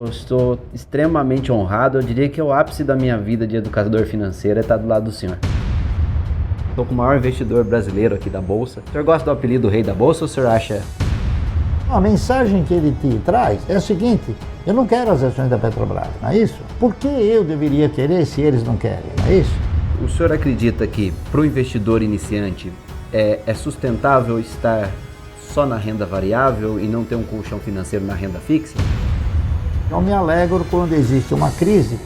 Eu estou extremamente honrado. Eu diria que o ápice da minha vida de educador financeiro é estar do lado do senhor. Estou com o maior investidor brasileiro aqui da Bolsa. O senhor gosta do apelido Rei da Bolsa ou o senhor acha? A mensagem que ele te traz é a seguinte: eu não quero as ações da Petrobras, não é isso? Por que eu deveria querer se eles não querem, não é isso? O senhor acredita que para o investidor iniciante é sustentável estar só na renda variável e não ter um colchão financeiro na renda fixa? Eu me alegro quando existe uma crise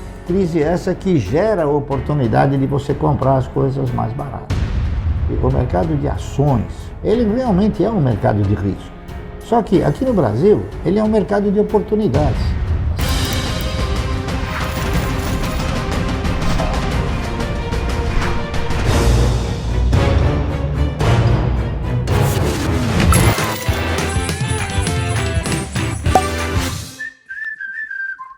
essa que gera a oportunidade de você comprar as coisas mais baratas. O mercado de ações, ele realmente é um mercado de risco. Só que aqui no Brasil, ele é um mercado de oportunidades.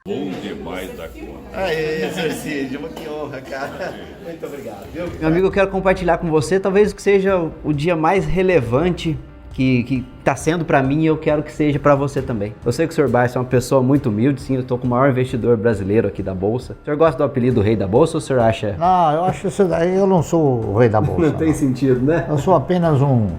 Bom demais da conta. Aê, Exercício, que honra, cara. Muito obrigado, viu? Meu amigo, eu quero compartilhar com você, talvez que seja o dia mais relevante que está sendo para mim, e eu quero que seja para você também. Eu sei que o Sr. Barsi é uma pessoa muito humilde, sim, eu estou com o maior investidor brasileiro aqui da Bolsa. O senhor gosta do apelido Rei da Bolsa ou o senhor acha? Não, eu acho isso daí, eu não sou o rei da Bolsa. Não tem sentido, né? Eu sou apenas um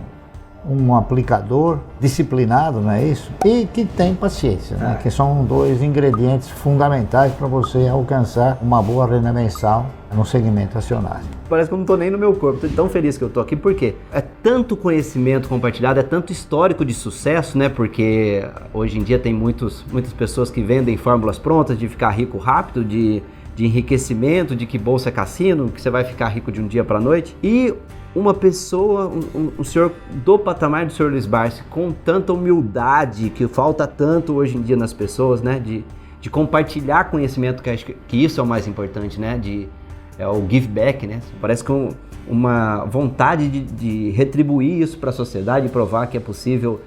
aplicador disciplinado, não é isso? E que tem paciência, né? Que são dois ingredientes fundamentais para você alcançar uma boa renda mensal no segmento acionário. Parece que eu não tô nem no meu corpo, tô tão feliz que eu tô aqui, porque é tanto conhecimento compartilhado, é tanto histórico de sucesso, né? Porque hoje em dia tem muitas pessoas que vendem fórmulas prontas de ficar rico rápido, de enriquecimento, de que bolsa é cassino, que você vai ficar rico de um dia para noite. E uma pessoa, um senhor do patamar do senhor Luiz Barsi, com tanta humildade, que falta tanto hoje em dia nas pessoas, né? De compartilhar conhecimento, que acho que isso é o mais importante, né? É o give back, né? Parece com uma vontade de retribuir isso para a sociedade e provar que é possível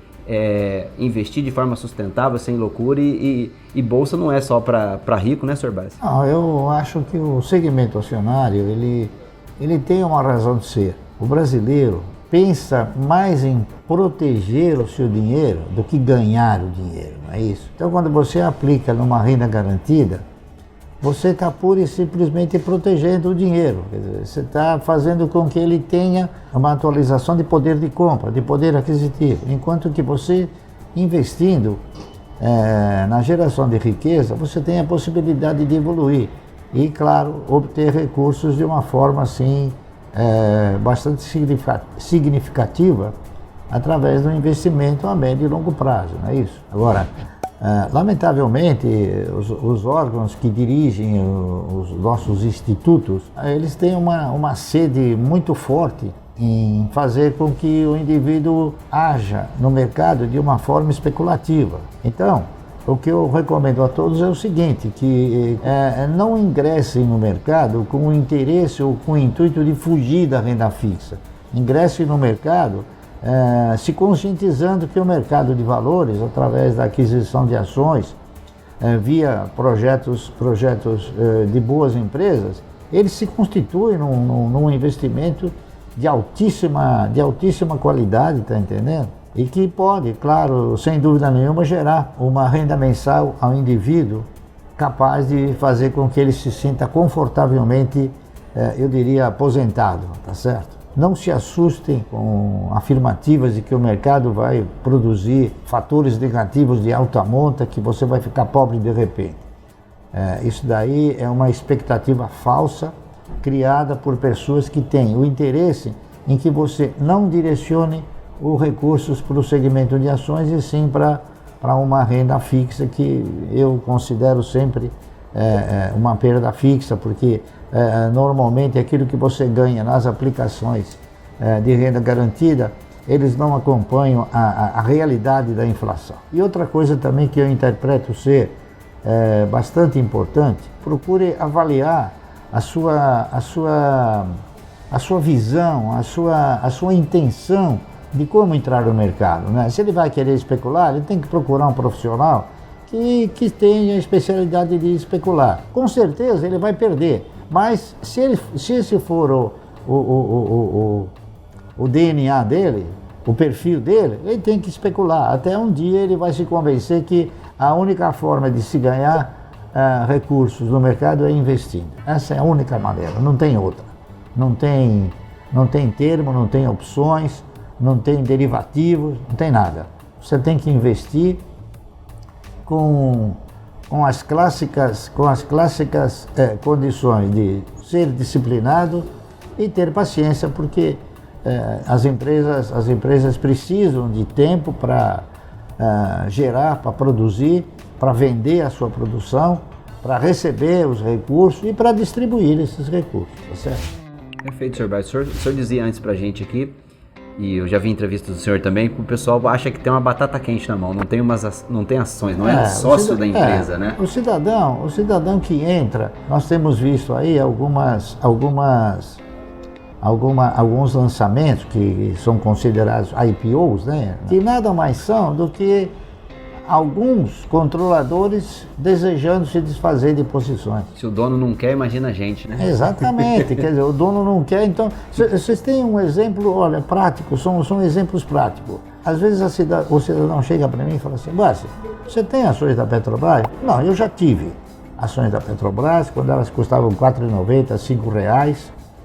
investir de forma sustentável, sem loucura, e bolsa não é só para rico, né, Sr. Barsi? Não, eu acho que o segmento acionário, ele tem uma razão de ser. O brasileiro pensa mais em proteger o seu dinheiro do que ganhar o dinheiro, não é isso? Então, quando você aplica numa renda garantida, você está pura e simplesmente protegendo o dinheiro. Quer dizer, você está fazendo com que ele tenha uma atualização de poder de compra, de poder aquisitivo. Enquanto que você, investindo na geração de riqueza, você tem a possibilidade de evoluir e, claro, obter recursos de uma forma assim bastante significativa através do investimento a médio e longo prazo, não é isso? Agora, lamentavelmente, os órgãos que dirigem os nossos institutos, eles têm uma sede muito forte em fazer com que o indivíduo haja no mercado de uma forma especulativa. Então, o que eu recomendo a todos é o seguinte, que não ingressem no mercado com o interesse ou com o intuito de fugir da renda fixa. Ingressem no mercado se conscientizando que o mercado de valores, através da aquisição de ações, via projetos de boas empresas, ele se constitui num investimento de altíssima qualidade, tá entendendo? E que pode, claro, sem dúvida nenhuma, gerar uma renda mensal ao indivíduo capaz de fazer com que ele se sinta confortavelmente, eu diria, aposentado, tá certo? Não se assustem com afirmativas de que o mercado vai produzir fatores negativos de alta monta, que você vai ficar pobre de repente. Isso daí é uma expectativa falsa, criada por pessoas que têm o interesse em que você não direcione os recursos para o segmento de ações e sim para uma renda fixa, que eu considero sempre uma perda fixa, porque normalmente aquilo que você ganha nas aplicações de renda garantida, eles não acompanham a realidade da inflação. E outra coisa também que eu interpreto ser bastante importante, procure avaliar a sua visão, a sua intenção de como entrar no mercado, né? Se ele vai querer especular, ele tem que procurar um profissional que tenha a especialidade de especular. Com certeza ele vai perder, mas se esse for o DNA dele, o perfil dele, ele tem que especular. Até um dia ele vai se convencer que a única forma de se ganhar recursos no mercado é investindo. Essa é a única maneira, não tem outra. Não tem termo, não tem opções, não tem derivativos, não tem nada. Você tem que investir com as clássicas condições de ser disciplinado e ter paciência, porque as empresas precisam de tempo para gerar, para produzir, para vender a sua produção, para receber os recursos e para distribuir esses recursos, tá certo? Perfeito, Sr. Braz. O senhor dizia antes pra gente aqui, e eu já vi entrevistas do senhor também, que o pessoal acha que tem uma batata quente na mão, não tem ações, não é sócio da empresa, né? O cidadão que entra, nós temos visto aí alguns lançamentos que são considerados IPOs, né? Que nada mais são do que alguns controladores desejando se desfazer de posições. Se o dono não quer, imagina a gente, né? Exatamente, quer dizer, o dono não quer, então, vocês têm um exemplo, olha, prático, são exemplos práticos. Às vezes o cidadão chega para mim e fala assim, Bárcia, você tem ações da Petrobras? Não, eu já tive ações da Petrobras, quando elas custavam R$ 4,90, R$ 5,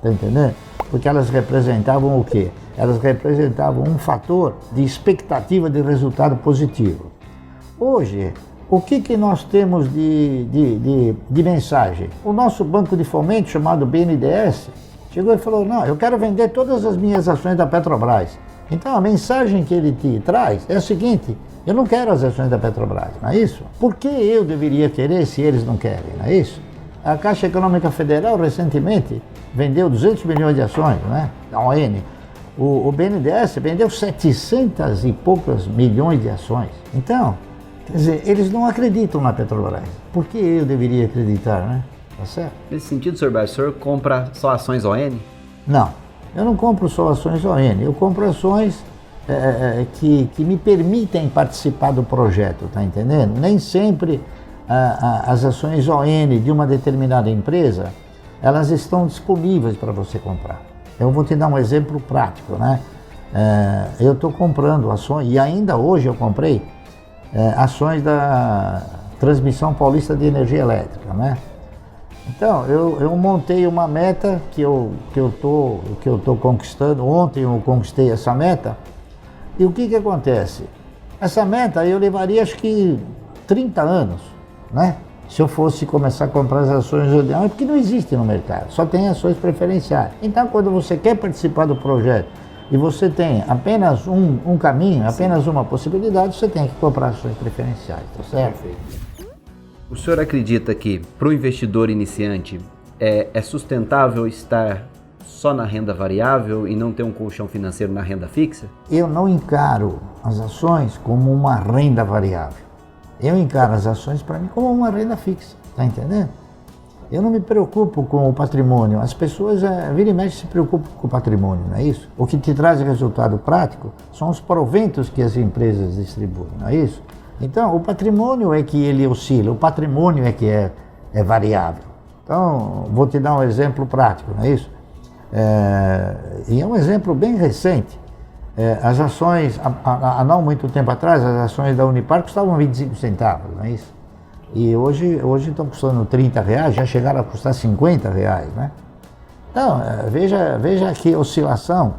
tá entendendo? Porque elas representavam o quê? Elas representavam um fator de expectativa de resultado positivo. Hoje, o que nós temos de mensagem? O nosso banco de fomento, chamado BNDES, chegou e falou, não, eu quero vender todas as minhas ações da Petrobras. Então a mensagem que ele te traz é a seguinte, eu não quero as ações da Petrobras, não é isso? Por que eu deveria querer se eles não querem, não é isso? A Caixa Econômica Federal recentemente vendeu 200 milhões de ações, não é? Da ON. O BNDES vendeu 700 e poucos milhões de ações. Então, quer dizer, eles não acreditam na Petrobras. Por que eu deveria acreditar, né? Tá certo? Nesse sentido, Sr. Braz, o senhor compra só ações ON? Não, eu não compro só ações ON, eu compro ações que me permitem participar do projeto, tá entendendo? Nem sempre as ações ON de uma determinada empresa, elas estão disponíveis para você comprar. Eu vou te dar um exemplo prático, né? Eu estou comprando ações, e ainda hoje eu comprei ações da Transmissão Paulista de Energia Elétrica, né? Então, eu montei uma meta que eu tô conquistando. Ontem eu conquistei essa meta. E o que acontece? Essa meta eu levaria acho que 30 anos, né? Se eu fosse começar a comprar as ações ordinárias, porque não existe no mercado, só tem ações preferenciais. Então, quando você quer participar do projeto e você tem apenas um caminho, apenas uma possibilidade, você tem que comprar ações preferenciais, tá certo? Perfeito. O senhor acredita que para o investidor iniciante é sustentável estar só na renda variável e não ter um colchão financeiro na renda fixa? Eu não encaro as ações como uma renda variável. Eu encaro as ações para mim como uma renda fixa, tá entendendo? Eu não me preocupo com o patrimônio. As pessoas, vira e mexe, se preocupam com o patrimônio, não é isso? O que te traz resultado prático são os proventos que as empresas distribuem, não é isso? Então, o patrimônio é que ele oscila, o patrimônio é que é variável. Então, vou te dar um exemplo prático, não é isso? E é um exemplo bem recente. As ações, há não muito tempo atrás, as ações da Unipar custavam 25 centavos, não é isso? E hoje estão custando R$30, já chegaram a custar R$50, né? Então, veja que oscilação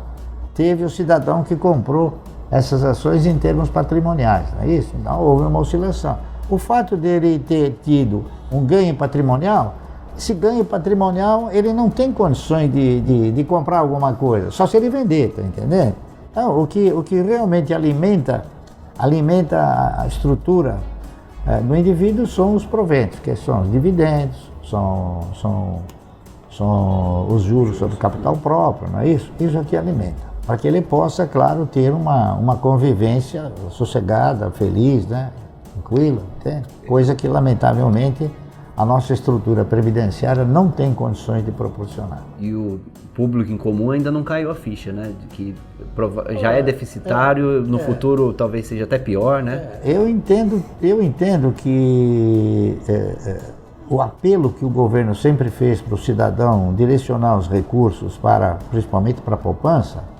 teve o cidadão que comprou essas ações em termos patrimoniais, não é isso? Então, houve uma oscilação. O fato dele ter tido um ganho patrimonial, esse ganho patrimonial, ele não tem condições de comprar alguma coisa, só se ele vender, tá entendendo? Então, o que realmente alimenta a estrutura do indivíduo são os proventos, que são os dividendos, são os juros sobre o capital próprio, não é isso? Isso é que alimenta. Para que ele possa, claro, ter uma convivência sossegada, feliz, né? Tranquila, entende? Coisa que, lamentavelmente, a nossa estrutura previdenciária não tem condições de proporcionar. E o público em comum ainda não caiu a ficha, né? De que já é deficitário, no futuro talvez seja até pior, né? Eu entendo que o apelo que o governo sempre fez para o cidadão direcionar os recursos principalmente para a poupança,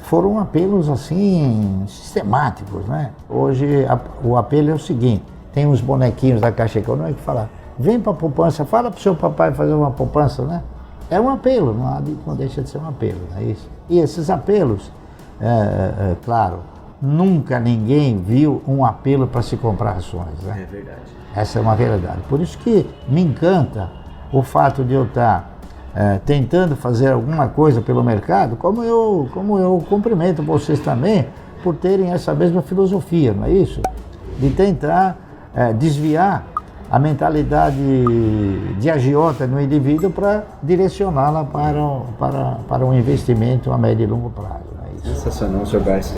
foram apelos assim sistemáticos, né? Hoje o apelo é o seguinte: tem uns bonequinhos da Caixa Econômica que falam, vem para a poupança, fala para o seu papai fazer uma poupança, né? É um apelo, não deixa de ser um apelo, não é isso? E esses apelos, claro, nunca ninguém viu um apelo para se comprar ações, né? É verdade. Essa é uma verdade. Por isso que me encanta o fato de eu estar tentando fazer alguma coisa pelo mercado, como eu cumprimento vocês também por terem essa mesma filosofia, não é isso? De tentar desviar a mentalidade de agiota no indivíduo para direcioná-la para um investimento a médio e longo prazo, não é isso? Sensacional, Sr. Barsi.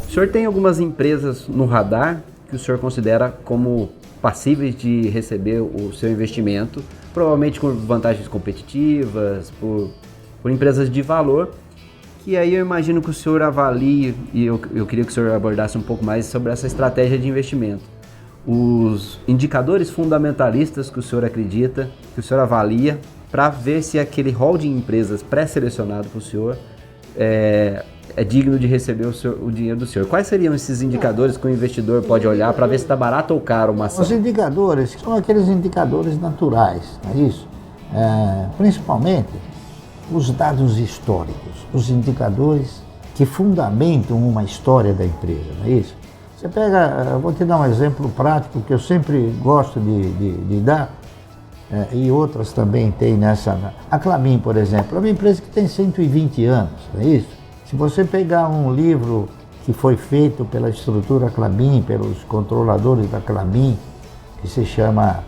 O senhor tem algumas empresas no radar que o senhor considera como passíveis de receber o seu investimento, provavelmente com vantagens competitivas, por empresas de valor, que aí eu imagino que o senhor avalie, e eu queria que o senhor abordasse um pouco mais sobre essa estratégia de investimento. Os indicadores fundamentalistas que o senhor acredita, que o senhor avalia, para ver se aquele rol de empresas pré-selecionado para o senhor é digno de receber o dinheiro do senhor. Quais seriam esses indicadores que o investidor pode olhar para ver se está barato ou caro uma ação? Os indicadores são aqueles indicadores naturais, não é isso? Principalmente os dados históricos, os indicadores que fundamentam uma história da empresa, não é isso? Você pega, eu vou te dar um exemplo prático que eu sempre gosto de dar, e outras também tem nessa. A Klabin, por exemplo, é uma empresa que tem 120 anos, não é isso? Se você pegar um livro que foi feito pela estrutura Klabin, pelos controladores da Klabin, que se chama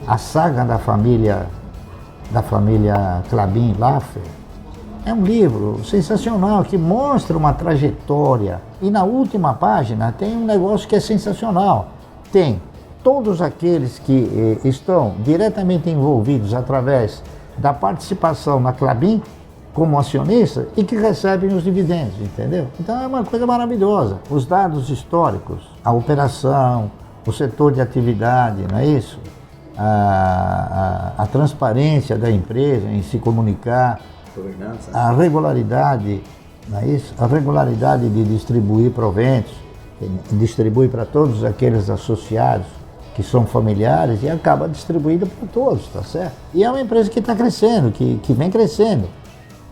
A Saga da Família Klabin-Laffer, é um livro sensacional que mostra uma trajetória. E na última página tem um negócio que é sensacional. Tem todos aqueles que estão diretamente envolvidos através da participação na Klabin como acionista e que recebem os dividendos, entendeu? Então é uma coisa maravilhosa. Os dados históricos, a operação, o setor de atividade, não é isso? A transparência da empresa em se comunicar, a regularidade, não é isso? A regularidade de distribuir proventos, distribui para todos aqueles associados que são familiares e acaba distribuindo para todos, tá certo? E é uma empresa que está crescendo, que vem crescendo.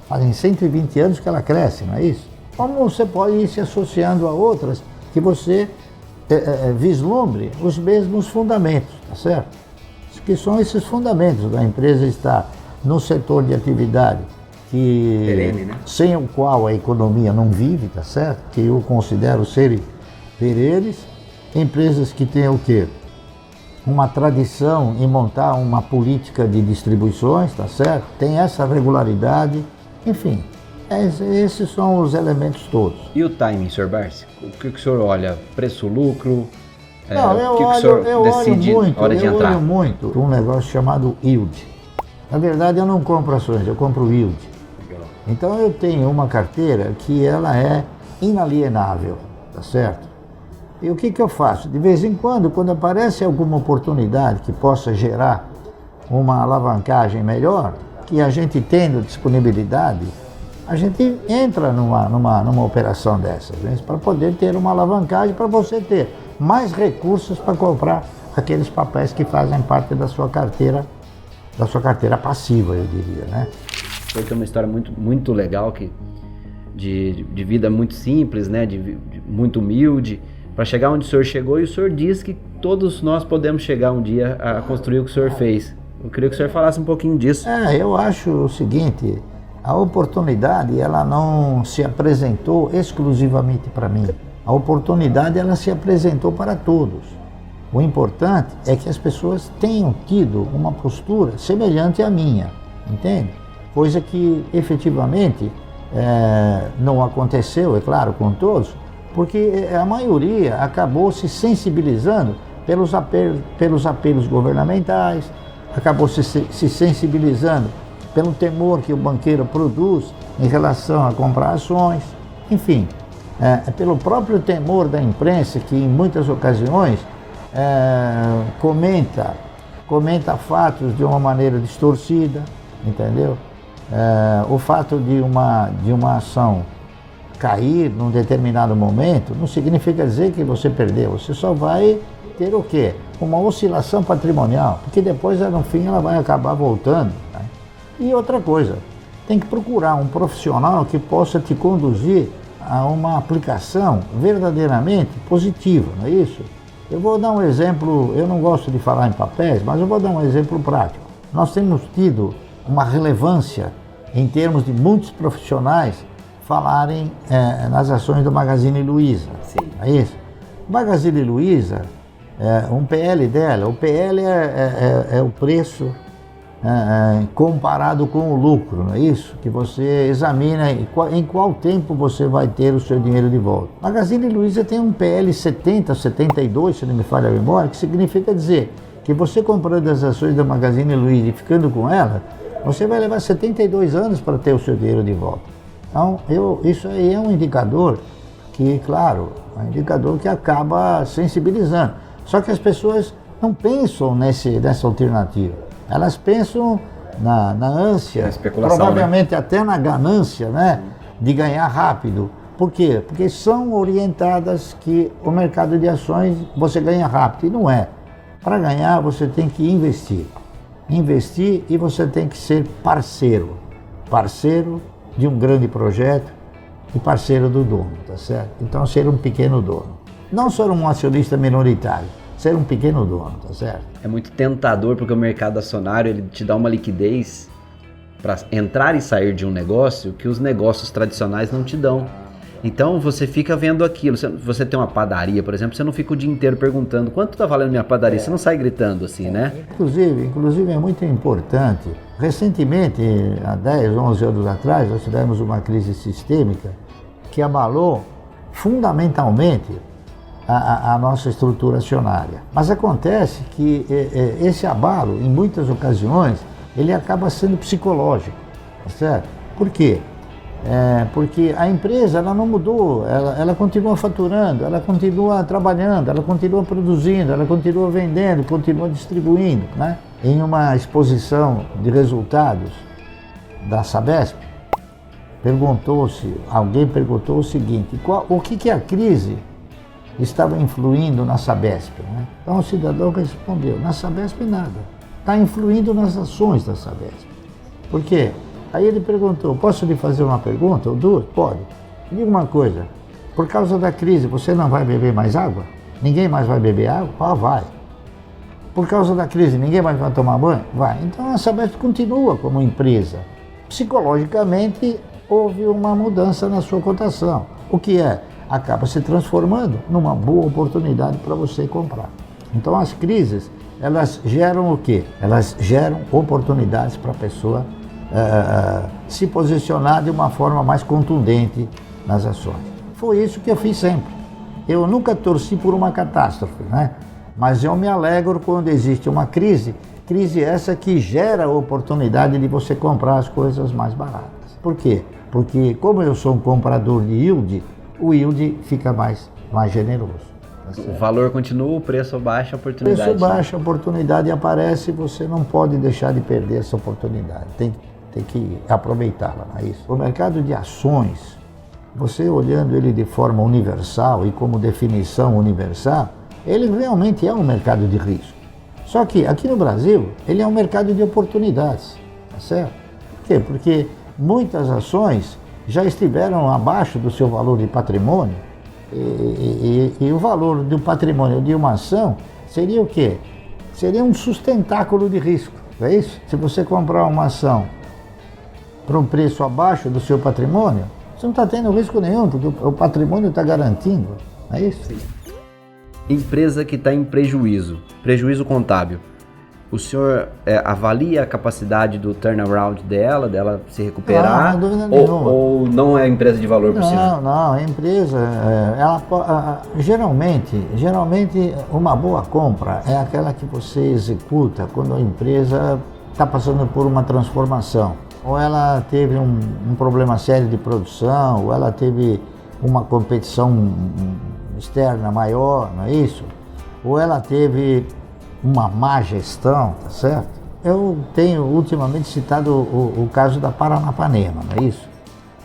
Fazem 120 anos que ela cresce, não é isso? Como você pode ir se associando a outras que você vislumbre os mesmos fundamentos, tá certo? Que são esses fundamentos da empresa estar no setor de atividade que perene, né? Sem o qual a economia não vive, tá certo? Que eu considero serem perenes, empresas que têm o quê? Uma tradição em montar uma política de distribuições, tá certo? Tem essa regularidade, enfim, esses são os elementos todos. E o timing, Sr. Barsi? O que o senhor olha? Preço-lucro? Não, eu olho muito um negócio chamado yield. Na verdade, eu não compro ações, eu compro yield. Legal. Então, eu tenho uma carteira que ela é inalienável, tá certo? E o que eu faço? De vez em quando aparece alguma oportunidade que possa gerar uma alavancagem melhor, que a gente tendo disponibilidade, a gente entra numa operação dessas, né? Para poder ter uma alavancagem, para você ter mais recursos para comprar aqueles papéis que fazem parte da sua carteira passiva, eu diria, né? Foi uma história muito, muito legal, de vida muito simples, né? De muito humilde, para chegar onde o senhor chegou, e o senhor diz que todos nós podemos chegar um dia a construir o que o senhor fez. Eu queria que o senhor falasse um pouquinho disso. Eu acho o seguinte, a oportunidade ela não se apresentou exclusivamente para mim. A oportunidade ela se apresentou para todos. O importante é que as pessoas tenham tido uma postura semelhante à minha, entende? Coisa que efetivamente não aconteceu, é claro, com todos, porque a maioria acabou se sensibilizando pelos apelos governamentais, acabou se sensibilizando pelo temor que o banqueiro produz em relação a comprar ações, enfim, pelo próprio temor da imprensa que em muitas ocasiões comenta fatos de uma maneira distorcida, entendeu? O fato de uma ação cair num determinado momento, não significa dizer que você perdeu, você só vai ter o quê? Uma oscilação patrimonial, porque depois, no fim, ela vai acabar voltando. Né? E outra coisa, tem que procurar um profissional que possa te conduzir a uma aplicação verdadeiramente positiva, não é isso? Eu vou dar um exemplo, eu não gosto de falar em papéis, mas eu vou dar um exemplo prático. Nós temos tido uma relevância em termos de muitos profissionais falarem nas ações do Magazine Luiza. Sim. É isso? Magazine Luiza, um PL dela, o PL é o preço comparado com o lucro, não é isso? Que você examina em qual tempo você vai ter o seu dinheiro de volta. Magazine Luiza tem um PL 70, 72, se não me falha a memória, que significa dizer que você comprando as ações da Magazine Luiza e ficando com ela, você vai levar 72 anos para ter o seu dinheiro de volta. Então, isso aí é um indicador que, claro, é um indicador que acaba sensibilizando. Só que as pessoas não pensam nessa alternativa. Elas pensam na ânsia, provavelmente, né? Até na ganância, né? De ganhar rápido. Por quê? Porque são orientadas que o mercado de ações você ganha rápido. E não é. Para ganhar, você tem que investir. Investir e você tem que ser parceiro. Parceiro de um grande projeto e parceiro do dono, tá certo? Então, ser um pequeno dono. Não ser um acionista minoritário, ser um pequeno dono, tá certo? É muito tentador porque o mercado acionário ele te dá uma liquidez para entrar e sair de um negócio que os negócios tradicionais não te dão. Então você fica vendo aquilo. Você tem uma padaria, por exemplo, você não fica o dia inteiro perguntando quanto está valendo minha padaria, você não sai gritando assim, né? Inclusive é muito importante. Recentemente, há 10, 11 anos atrás, nós tivemos uma crise sistêmica que abalou fundamentalmente a nossa estrutura acionária. Mas acontece que esse abalo, em muitas ocasiões, ele acaba sendo psicológico, tá certo? Por quê? Porque a empresa ela não mudou, ela continua faturando, ela continua trabalhando, ela continua produzindo, ela continua vendendo, continua distribuindo, né? Em uma exposição de resultados da Sabesp, alguém perguntou o seguinte: o que a crise estava influindo na Sabesp? Né? Então o cidadão respondeu: na Sabesp nada, está influindo nas ações da Sabesp. Por quê? Aí ele perguntou: posso lhe fazer uma pergunta ou duas? Pode. Me diga uma coisa, por causa da crise você não vai beber mais água? Ninguém mais vai beber água? Ah, vai. Por causa da crise ninguém mais vai tomar banho? Vai. Então a Sabesp continua como empresa. Psicologicamente houve uma mudança na sua cotação. O que acaba se transformando numa boa oportunidade para você comprar. Então as crises, elas geram o quê? Elas geram oportunidades para a pessoa se posicionar de uma forma mais contundente nas ações. Foi isso que eu fiz sempre. Eu nunca torci por uma catástrofe, né? Mas eu me alegro quando existe uma crise essa que gera a oportunidade de você comprar as coisas mais baratas. Por quê? Porque como eu sou um comprador de yield, o yield fica mais generoso. O valor continua, o preço baixa, a oportunidade. O preço baixa, a oportunidade aparece, você não pode deixar de perder essa oportunidade. Tem que aproveitá-la, não é isso? O mercado de ações, você olhando ele de forma universal e como definição universal, ele realmente é um mercado de risco. Só que aqui no Brasil, ele é um mercado de oportunidades, tá certo? Por quê? Porque muitas ações já estiveram abaixo do seu valor de patrimônio e o valor do patrimônio de uma ação seria o quê? Seria um sustentáculo de risco, não é isso? Se você comprar uma ação para um preço abaixo do seu patrimônio, você não está tendo risco nenhum, porque o patrimônio está garantindo, não é isso? Sim. Empresa que está em prejuízo contábil, o senhor avalia a capacidade do turnaround dela se recuperar? Não, dúvida nenhuma. Ou não é empresa de valor possível? Não, a empresa, geralmente uma boa compra é aquela que você executa quando a empresa está passando por uma transformação. Ou ela teve um problema sério de produção, ou ela teve uma competição externa maior, não é isso? Ou ela teve uma má gestão, tá certo? Eu tenho ultimamente citado o caso da Paranapanema, não é isso?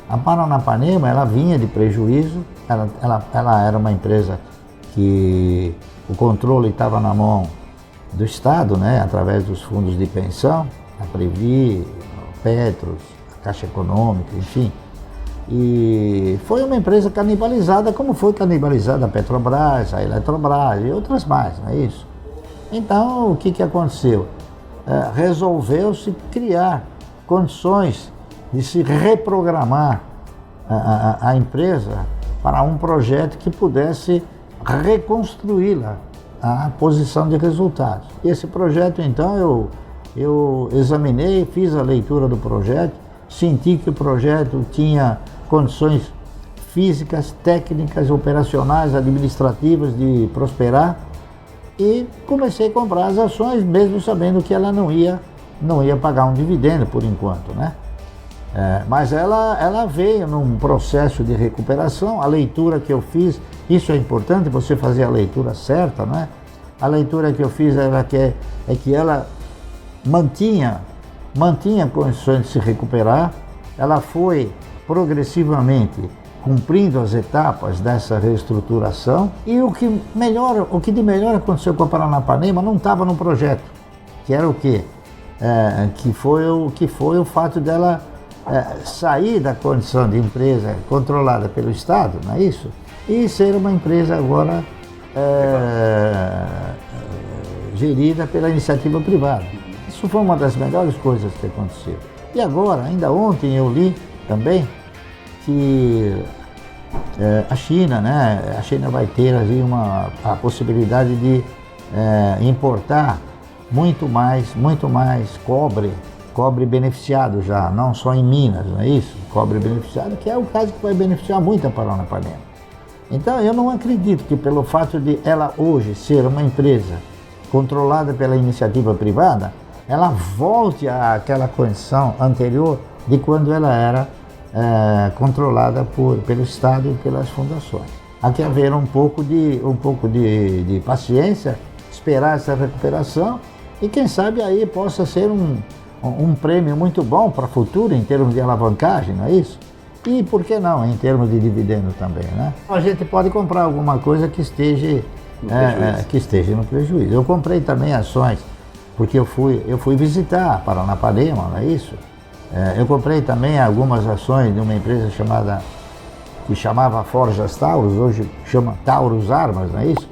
A Paranapanema, ela vinha de prejuízo, ela era uma empresa que o controle estava na mão do Estado, né, através dos fundos de pensão, a Previ, a Petros, a Caixa Econômica, enfim. E foi uma empresa canibalizada, como foi canibalizada a Petrobras, a Eletrobras e outras mais, não é isso? Então, o que aconteceu? Resolveu-se criar condições de se reprogramar a empresa para um projeto que pudesse reconstruí-la a posição de resultados. Esse projeto, então, eu examinei, fiz a leitura do projeto, senti que o projeto tinha condições físicas, técnicas, operacionais, administrativas de prosperar e comecei a comprar as ações, mesmo sabendo que ela não ia pagar um dividendo por enquanto, né? Mas ela veio num processo de recuperação. A leitura que eu fiz, isso é importante, você fazer a leitura certa, né? A leitura que eu fiz é que ela mantinha condições de se recuperar, ela foi progressivamente cumprindo as etapas dessa reestruturação e o que de melhor aconteceu com a Paranapanema não estava no projeto, que era o quê? Que foi o fato dela sair da condição de empresa controlada pelo Estado, não é isso? E ser uma empresa agora gerida pela iniciativa privada. Isso foi uma das melhores coisas que aconteceu. E agora, ainda ontem eu li também que a China, né? A China vai ter ali a possibilidade de importar muito mais cobre beneficiado já, não só em Minas, não é isso? Cobre beneficiado, que é o caso que vai beneficiar muito a Paranapanema. Então eu não acredito que pelo fato de ela hoje ser uma empresa controlada pela iniciativa privada, ela volte àquela condição anterior de quando ela era controlada pelo Estado e pelas fundações. Há que haver um pouco de paciência, esperar essa recuperação e quem sabe aí possa ser um prêmio muito bom para o futuro em termos de alavancagem, não é isso? E por que não, em termos de dividendo também, né? A gente pode comprar alguma coisa que esteja no prejuízo. Eu comprei também ações, porque eu fui visitar a Paranapanema, não é isso? Eu comprei também algumas ações de uma empresa que chamava Forjas Taurus, hoje chama Taurus Armas, não é isso?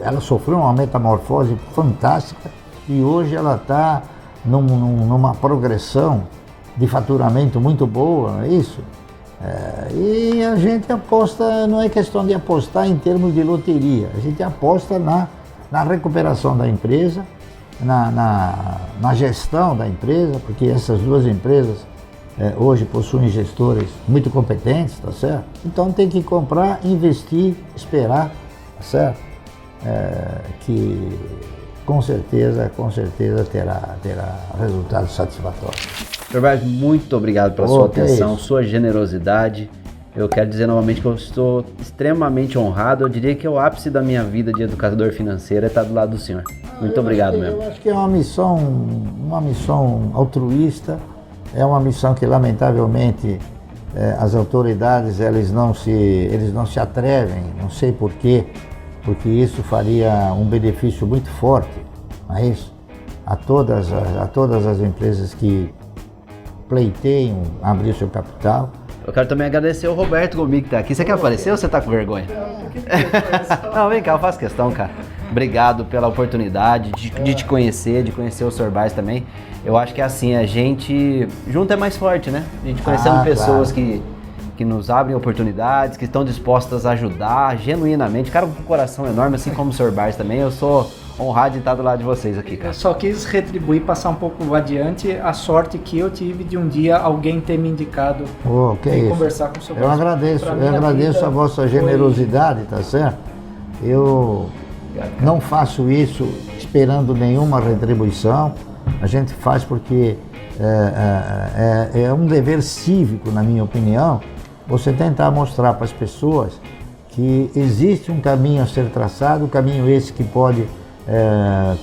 Ela sofreu uma metamorfose fantástica e hoje ela está numa progressão de faturamento muito boa, não é isso? E a gente aposta, não é questão de apostar em termos de loteria, a gente aposta na recuperação da empresa, na gestão da empresa, porque essas duas empresas hoje possuem gestores muito competentes, tá certo? Então tem que comprar, investir, esperar, tá certo? Que com certeza terá resultados satisfatórios. Sr. Vargas, muito obrigado pela sua atenção, sua generosidade. Eu quero dizer novamente que eu estou extremamente honrado. Eu diria que é o ápice da minha vida de educador financeiro é estar do lado do senhor. Muito obrigado mesmo. Eu acho que é uma missão altruísta, é uma missão que lamentavelmente as autoridades eles não se atrevem, não sei porquê, porque isso faria um benefício muito forte, não é isso? A todas as empresas que pleiteiam abrir o seu capital. Eu quero também agradecer o Roberto Gomi que está aqui. Você quer aparecer ou você está com vergonha? Não, vem cá, eu faço questão, cara. Obrigado pela oportunidade de te conhecer, de conhecer o Sr. Vargas também. Eu acho que é assim, a gente junto é mais forte, né? A gente conhecendo pessoas que nos abrem oportunidades, que estão dispostas a ajudar genuinamente. Cara, com um coração enorme, assim como o Sr. Vargas também. Eu sou honrado de estar do lado de vocês aqui, cara. Eu só quis retribuir, passar um pouco adiante a sorte que eu tive de um dia alguém ter me indicado conversar com o Sr. Vargas. Eu agradeço a vossa generosidade, tá certo? Eu não faço isso esperando nenhuma retribuição. A gente faz porque é um dever cívico, na minha opinião, você tentar mostrar para as pessoas que existe um caminho a ser traçado, um caminho esse que pode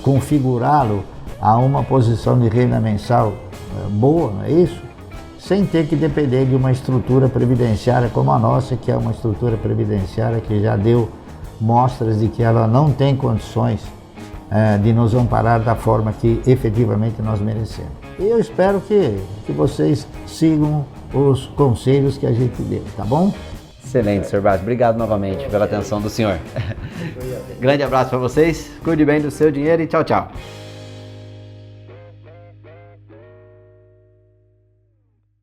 configurá-lo a uma posição de renda mensal boa, não é isso? sem ter que depender de uma estrutura previdenciária como a nossa, que é uma estrutura previdenciária que já deu mostras de que ela não tem condições de nos amparar da forma que efetivamente nós merecemos. E eu espero que vocês sigam os conselhos que a gente deu, tá bom? Excelente, Sr. Braz. Obrigado novamente pela atenção do senhor. Grande abraço para vocês, cuide bem do seu dinheiro e tchau, tchau.